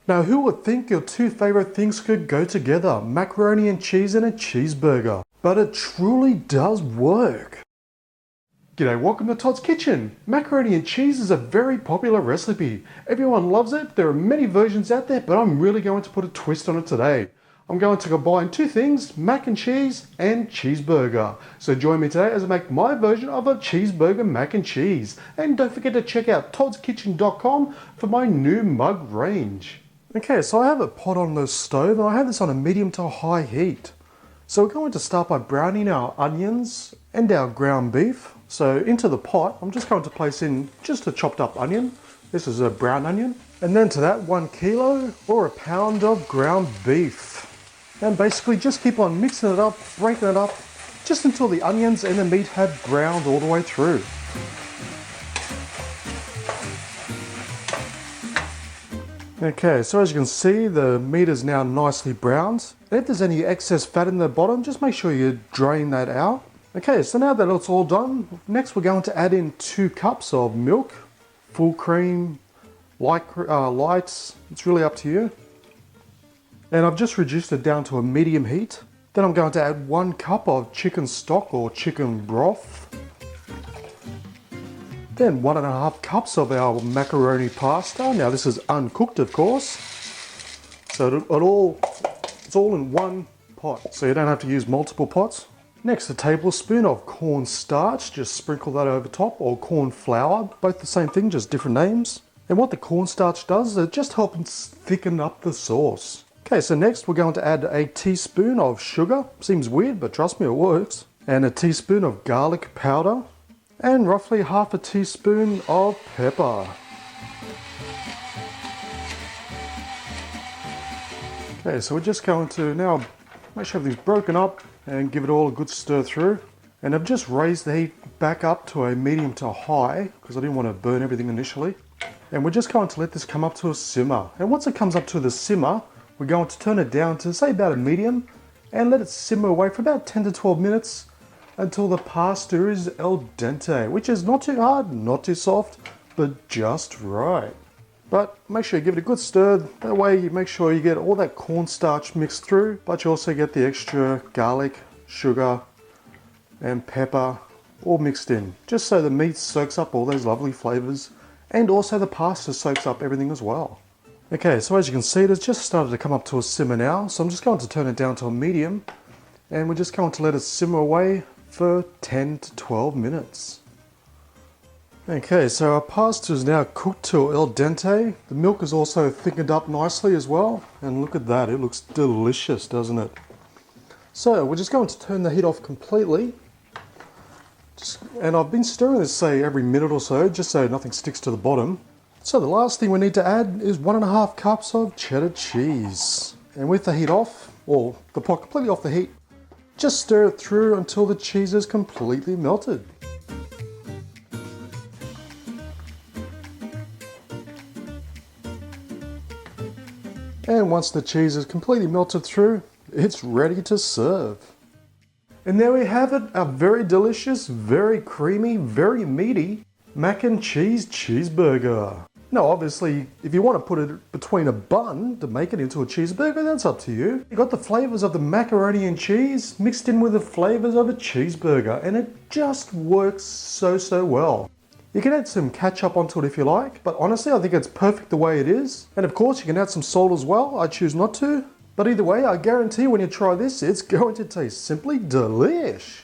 Now who would think your two favorite things could go together, macaroni and cheese and a cheeseburger? But it truly does work. G'day, welcome to Todd's Kitchen. Macaroni and cheese is a very popular recipe. Everyone loves it. There are many versions out there, but I'm really going to put a twist on it today. I'm going to combine two things, mac and cheese and cheeseburger. So join me today as I make my version of a cheeseburger mac and cheese. And don't forget to check out toddskitchen.com for my new mug range. Okay, so I have a pot on the stove and I have this on a medium to high heat. So we're going to start by browning our onions and our ground beef. So into the pot, I'm just going to place in just a chopped up onion. This is a brown onion. And then to that, 1 kilo or a pound of ground beef. And basically just keep on mixing it up, breaking it up, just until the onions and the meat have browned all the way through. Okay, so as you can see, the meat is now nicely browned. And if there's any excess fat in the bottom, just make sure you drain that out. Okay, so now that it's all done, next we're going to add in 2 cups of milk, full cream, lights, it's really up to you. And I've just reduced it down to a medium heat. Then I'm going to add 1 cup of chicken stock or chicken broth. Then 1.5 cups of our macaroni pasta. Now this is uncooked, of course. So it's all in one pot, so you don't have to use multiple pots. Next, a tablespoon of cornstarch, just sprinkle that over top, or corn flour, both the same thing, just different names. And what the cornstarch does is it just helps thicken up the sauce. Okay, so next we're going to add a teaspoon of sugar. Seems weird, but trust me, it works. And a teaspoon of garlic powder, and roughly half a teaspoon of pepper. Okay, so we're just going to now make sure everything's broken up and give it all a good stir through. And I've just raised the heat back up to a medium to high because I didn't want to burn everything initially. And we're just going to let this come up to a simmer. And once it comes up to the simmer, we're going to turn it down to say about a medium and let it simmer away for about 10 to 12 minutes until the pasta is al dente, which is not too hard, not too soft, but just right. But make sure you give it a good stir. That way you make sure you get all that cornstarch mixed through, but you also get the extra garlic, sugar, and pepper all mixed in, just so the meat soaks up all those lovely flavors, and also the pasta soaks up everything as well. Okay, so as you can see, it has just started to come up to a simmer now, so I'm just going to turn it down to a medium, and we're just going to let it simmer away for 10 to 12 minutes. Okay, so our pasta is now cooked to al dente. The milk is also thickened up nicely as well. And look at that, it looks delicious, doesn't it? So we're just going to turn the heat off completely. And I've been stirring this, say, every minute or so, just so nothing sticks to the bottom. So the last thing we need to add is 1.5 cups of cheddar cheese. And with the heat off, or the pot completely off the heat, just stir it through until the cheese is completely melted. And once the cheese is completely melted through, it's ready to serve. And there we have it, a very delicious, very creamy, very meaty mac and cheese cheeseburger. Now obviously, if you want to put it between a bun to make it into a cheeseburger, that's up to you. You got the flavors of the macaroni and cheese mixed in with the flavors of a cheeseburger, and it just works so well. You can add some ketchup onto it if you like, but honestly I think it's perfect the way it is. And of course you can add some salt as well, I choose not to. But either way, I guarantee when you try this, it's going to taste simply delish.